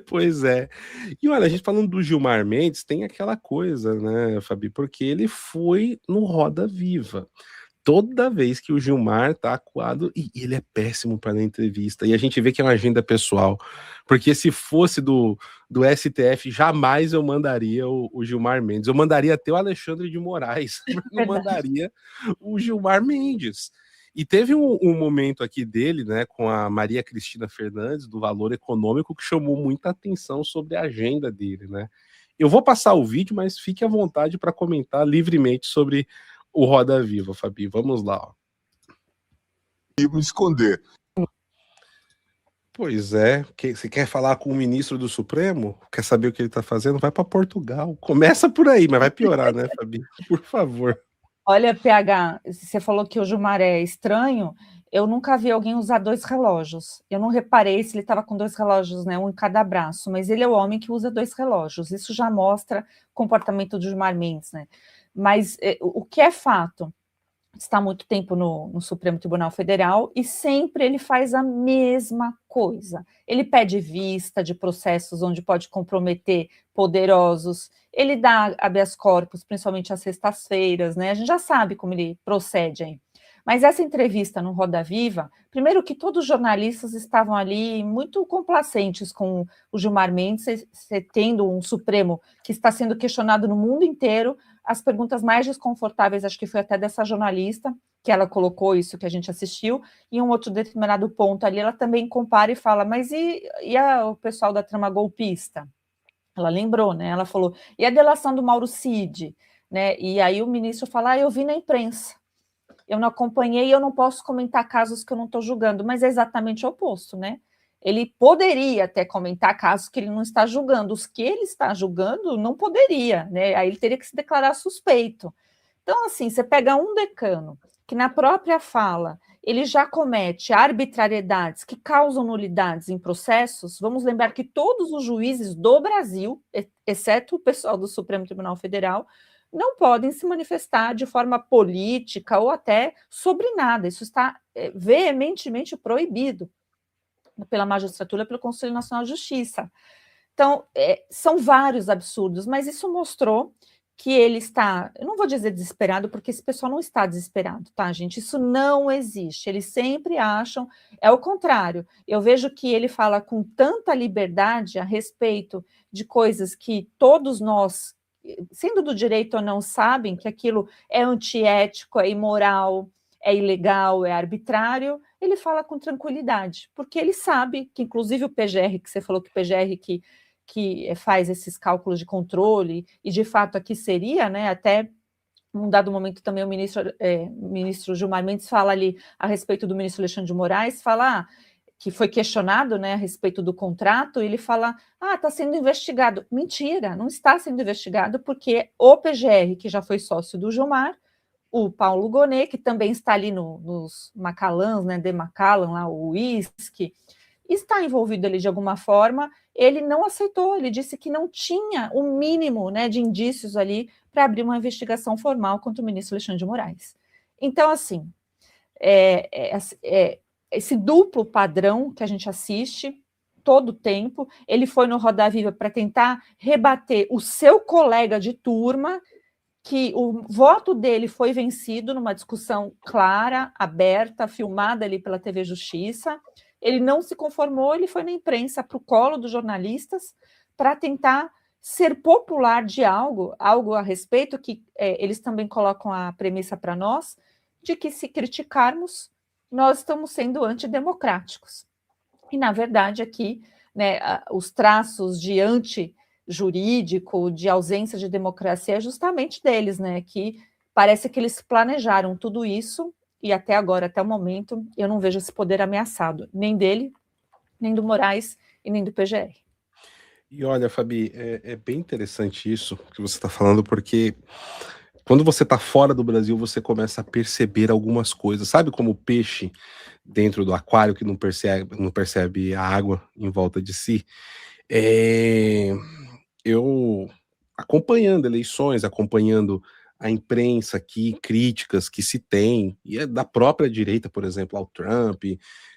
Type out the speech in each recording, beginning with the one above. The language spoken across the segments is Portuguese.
Pois é. E olha, a gente falando do Gilmar Mendes, tem aquela coisa, né, Fabi, porque ele foi no Roda Viva. Toda vez que o Gilmar tá acuado, e ele é péssimo para dar entrevista, e a gente vê que é uma agenda pessoal, porque se fosse do STF, jamais eu mandaria o Gilmar Mendes, eu mandaria até o Alexandre de Moraes, mas não Verdade. mandaria o Gilmar Mendes. E teve um momento aqui dele, né, com a Maria Cristina Fernandes, do Valor Econômico, que chamou muita atenção sobre a agenda dele, né? Eu vou passar o vídeo, mas fique à vontade para comentar livremente sobre o Roda Viva, Fabi. Vamos lá. Ó. E me esconder. Pois é. Você quer falar com o ministro do Supremo? Quer saber o que ele está fazendo? Vai para Portugal. Começa por aí, mas vai piorar, né, Fabi? Por favor. Olha, PH, você falou que o Gilmar é estranho. Eu nunca vi alguém usar 2 relógios. Eu não reparei se ele estava com 2 relógios, né, um em cada braço, mas ele é o homem que usa 2 relógios. Isso já mostra o comportamento do Gilmar Mendes, né? Mas o que é fato, está há muito tempo no Supremo Tribunal Federal e sempre ele faz a mesma coisa. Ele pede vista de processos onde pode comprometer poderosos, ele dá habeas corpus, principalmente às sextas-feiras, né? A gente já sabe como ele procede aí. Mas essa entrevista no Roda Viva, primeiro que todos os jornalistas estavam ali muito complacentes com o Gilmar Mendes, tendo um Supremo que está sendo questionado no mundo inteiro. As perguntas mais desconfortáveis, acho que foi até dessa jornalista, que ela colocou isso que a gente assistiu, e um outro determinado ponto ali, ela também compara e fala, mas o pessoal da trama golpista? Ela lembrou, né? Ela falou, e a delação do Mauro Cid? Né? E aí o ministro fala, eu vi na imprensa, eu não acompanhei, eu não posso comentar casos que eu não estou julgando, mas é exatamente o oposto, né? Ele poderia até comentar casos que ele não está julgando, os que ele está julgando não poderia, né? Aí ele teria que se declarar suspeito. Então, assim, você pega um decano que na própria fala ele já comete arbitrariedades que causam nulidades em processos, vamos lembrar que todos os juízes do Brasil, exceto o pessoal do Supremo Tribunal Federal, não podem se manifestar de forma política ou até sobre nada. Isso está veementemente proibido pela magistratura, pelo Conselho Nacional de Justiça. Então, são vários absurdos, mas isso mostrou que ele está, eu não vou dizer desesperado, porque esse pessoal não está desesperado, tá, gente? Isso não existe. Eles sempre acham, é o contrário. Eu vejo que ele fala com tanta liberdade a respeito de coisas que todos nós, sendo do direito ou não, sabem que aquilo é antiético, é imoral, é ilegal, é arbitrário, ele fala com tranquilidade, porque ele sabe que, inclusive, o PGR, que você falou que o PGR que faz esses cálculos de controle, e de fato aqui seria, né, até num dado momento também o ministro Gilmar Mendes fala ali a respeito do ministro Alexandre de Moraes, fala que foi questionado, né, a respeito do contrato, e ele fala, está sendo investigado. Mentira, não está sendo investigado, porque o PGR, que já foi sócio do Gilmar, o Paulo Gonet, que também está ali nos Macallans, né, de Macallan, lá, o uísque, está envolvido ali de alguma forma, ele não aceitou, ele disse que não tinha o mínimo, né, de indícios ali para abrir uma investigação formal contra o ministro Alexandre de Moraes. Então, assim, esse duplo padrão que a gente assiste todo o tempo, ele foi no Roda Viva para tentar rebater o seu colega de turma, que o voto dele foi vencido numa discussão clara, aberta, filmada ali pela TV Justiça. Ele não se conformou, ele foi na imprensa para o colo dos jornalistas para tentar ser popular de algo a respeito que eles também colocam a premissa para nós, de que se criticarmos, nós estamos sendo antidemocráticos. E, na verdade, aqui, né, os traços de anti-jurídico, de ausência de democracia, é justamente deles, né, que parece que eles planejaram tudo isso, e até agora, até o momento, eu não vejo esse poder ameaçado, nem dele, nem do Moraes e nem do PGR. E olha, Fabi, é bem interessante isso que você está falando, porque quando você está fora do Brasil, você começa a perceber algumas coisas. Sabe como o peixe dentro do aquário que não percebe a água em volta de si? Eu acompanhando eleições, acompanhando a imprensa aqui, críticas que se tem, e é da própria direita, por exemplo, ao Trump,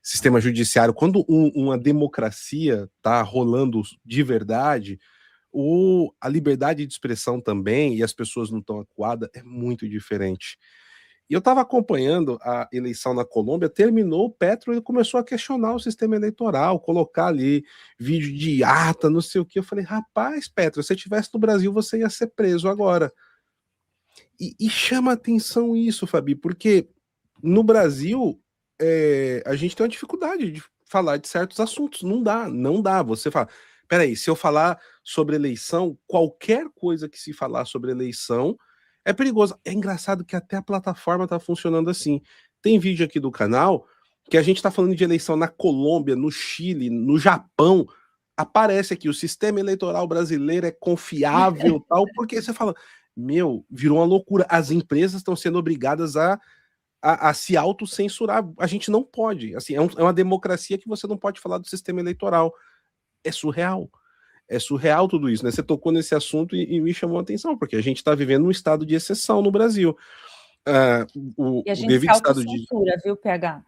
sistema judiciário, quando uma democracia está rolando de verdade, a liberdade de expressão também, e as pessoas não estão acuadas, é muito diferente. E eu estava acompanhando a eleição na Colômbia, terminou o Petro, ele começou a questionar o sistema eleitoral, colocar ali vídeo de ata, não sei o que. Eu falei, rapaz, Petro, se você estivesse no Brasil, você ia ser preso agora. E chama atenção isso, Fabi, porque no Brasil a gente tem uma dificuldade de falar de certos assuntos. Não dá. Você fala, peraí, se eu falar sobre eleição, qualquer coisa que se falar sobre eleição é perigoso. É engraçado que até a plataforma tá funcionando assim. Tem vídeo aqui do canal que a gente tá falando de eleição na Colômbia, no Chile, no Japão. Aparece aqui, o sistema eleitoral brasileiro é confiável, tal, porque você fala, meu, virou uma loucura. As empresas estão sendo obrigadas a se autocensurar. A gente não pode. Assim, é uma democracia que você não pode falar do sistema eleitoral. É surreal. É surreal tudo isso, né? Você tocou nesse assunto e me chamou a atenção, porque a gente está vivendo um estado de exceção no Brasil. E a O gente se devido estado de... autocensura, viu, PH?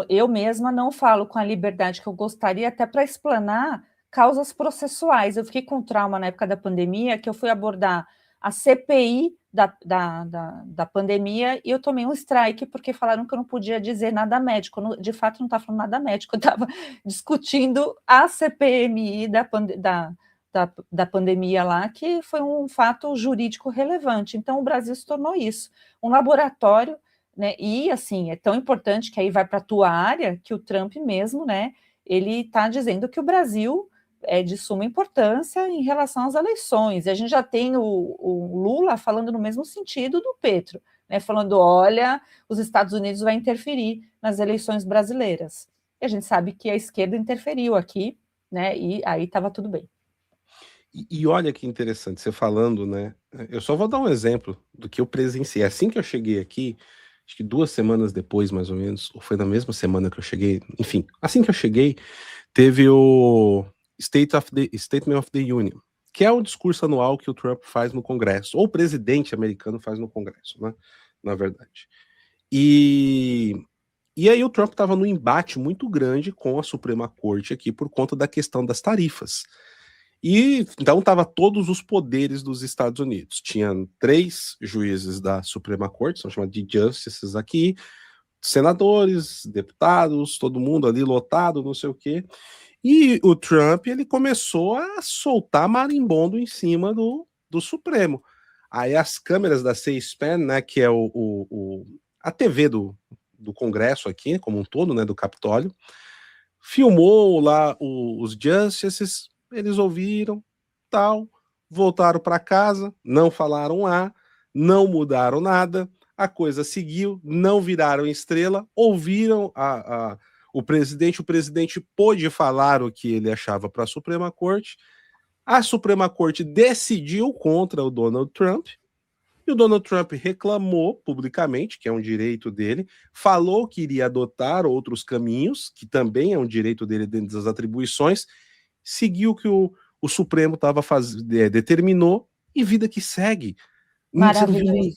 Eu mesma não falo com a liberdade que eu gostaria, até para explanar causas processuais. Eu fiquei com trauma na época da pandemia, que eu fui abordar a CPI da pandemia e eu tomei um strike porque falaram que eu não podia dizer nada médico. De fato, não estava falando nada médico, eu estava discutindo a CPMI da pandemia lá, que foi um fato jurídico relevante. Então, o Brasil se tornou isso, um laboratório, né? E, assim, é tão importante que aí vai para a tua área, que o Trump mesmo, né, ele está dizendo que o Brasil é de suma importância em relação às eleições. E a gente já tem o Lula falando no mesmo sentido do Petro, né, falando, olha, os Estados Unidos vai interferir nas eleições brasileiras. E a gente sabe que a esquerda interferiu aqui, né, e aí estava tudo bem. E olha que interessante, você falando, né? Eu só vou dar um exemplo do que eu presenciei. Assim que eu cheguei aqui, acho que 2 semanas depois, mais ou menos, ou foi na mesma semana que eu cheguei, enfim, assim que eu cheguei, teve o Statement of the Union, que é o discurso anual que o Trump faz no Congresso, ou o presidente americano faz no Congresso, né? Na verdade. E aí o Trump estava num embate muito grande com a Suprema Corte aqui por conta da questão das tarifas. E então tava todos os poderes dos Estados Unidos. Tinha 3 juízes da Suprema Corte, são chamados de justices aqui, senadores, deputados, todo mundo ali lotado, não sei o quê. E o Trump, ele começou a soltar marimbondo em cima do Supremo. Aí as câmeras da C-SPAN, né, que é a TV do Congresso aqui, como um todo, né, do Capitólio, filmou lá os justices, eles ouviram, tal, voltaram para casa, não falaram A, não mudaram nada, a coisa seguiu, não viraram estrela, ouviram o presidente pôde falar o que ele achava para a Suprema Corte, a Suprema Corte decidiu contra o Donald Trump, e o Donald Trump reclamou publicamente, que é um direito dele, falou que iria adotar outros caminhos, que também é um direito dele dentro das atribuições, seguiu o que o Supremo determinou e vida que segue. Você não viu nem...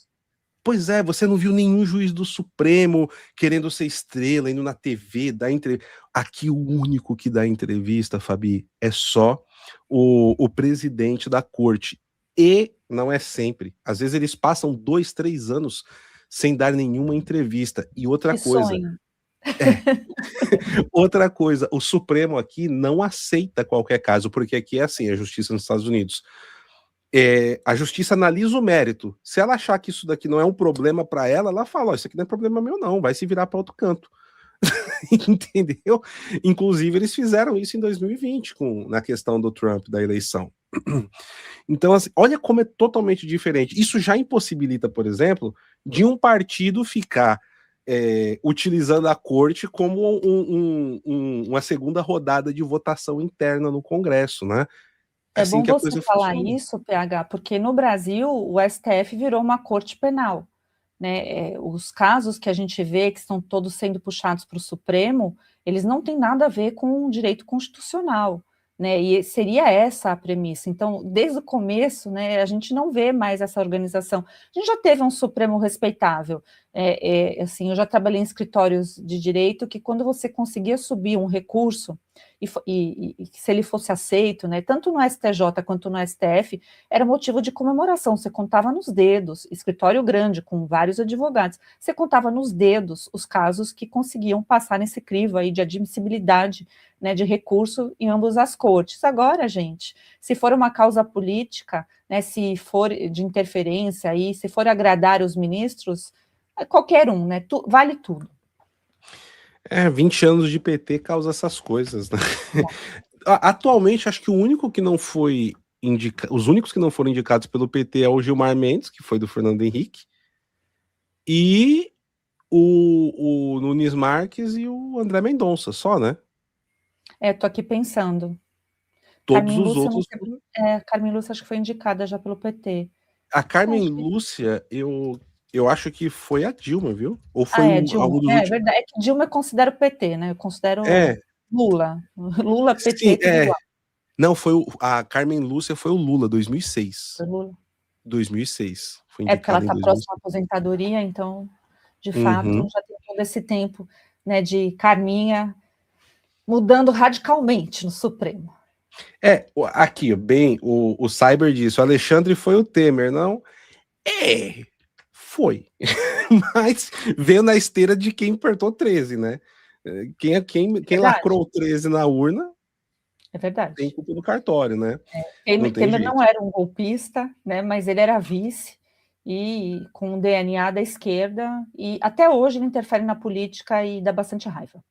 Pois é, você não viu nenhum juiz do Supremo querendo ser estrela, indo na TV, dar entrevista. Aqui o único que dá entrevista, Fabi, é só o presidente da corte. E não é sempre. Às vezes eles passam 2, 3 anos sem dar nenhuma entrevista. E outra Que coisa... sonho. Outra coisa, o Supremo aqui não aceita qualquer caso, porque aqui é assim, a justiça nos Estados Unidos. A justiça analisa o mérito. Se ela achar que isso daqui não é um problema para ela, ela fala, isso aqui não é problema meu não, vai se virar para outro canto. Entendeu? Inclusive eles fizeram isso em 2020 na questão do Trump, da eleição. Então, assim, olha como é totalmente diferente. Isso já impossibilita, por exemplo, de um partido ficar utilizando a corte como uma segunda rodada de votação interna no Congresso, né? É Assim bom que a você coisa falar funciona. isso, PH, porque no Brasil o STF virou uma corte penal, né? Os casos que a gente vê que estão todos sendo puxados para o Supremo, eles não têm nada a ver com o direito constitucional, né? E seria essa a premissa. Então, desde o começo, né, a gente não vê mais essa organização. A gente já teve um Supremo respeitável. Assim, eu já trabalhei em escritórios de direito que quando você conseguia subir um recurso e se ele fosse aceito, né, tanto no STJ quanto no STF, era motivo de comemoração. Você contava nos dedos, escritório grande com vários advogados, você contava nos dedos os casos que conseguiam passar nesse crivo aí de admissibilidade, né, de recurso em ambas as cortes. Agora, gente, se for uma causa política, né, se for de interferência aí, se for agradar os ministros, qualquer um, né, vale tudo. 20 anos de PT causa essas coisas, né? Atualmente, acho que o único que não foi os únicos que não foram indicados pelo PT é o Gilmar Mendes, que foi do Fernando Henrique, e o Nunes Marques e o André Mendonça, só, né? Tô aqui pensando. Todos os outros. Carmen Lúcia acho que foi indicada já pelo PT. A Carmen Lúcia, eu acho que foi a Dilma, viu? Ou foi Dilma. algo dos últimos... verdade, é que Dilma eu considero PT, né? Eu considero Lula. Lula, PT, sim, tudo igual. Não, a Carmen Lúcia foi o Lula, 2006. Foi Lula. 2006. Foi Porque ela indicada está em 2006. próxima à aposentadoria, então, de fato, já tem todo esse tempo, né, de Carminha mudando radicalmente no Supremo. Aqui, bem, o Cyber disse, o Alexandre foi o Temer, não? Foi. Mas veio na esteira de quem apertou 13, né? Quem lacrou 13 na urna, é verdade, tem culpa do cartório, né? Temer não era um golpista, né? Mas ele era vice e com o DNA da esquerda, e até hoje ele interfere na política e dá bastante raiva.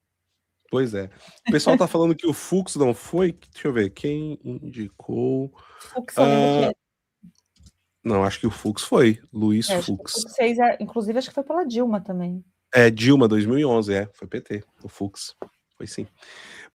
Pois é. O pessoal tá falando que o Fux não foi. Deixa eu ver, quem indicou... Fux, eu lembro que... Não, acho que o Fux foi, Luiz Fux. O Fux fez, inclusive, acho que foi pela Dilma também. Dilma, 2011, foi PT, o Fux, foi sim.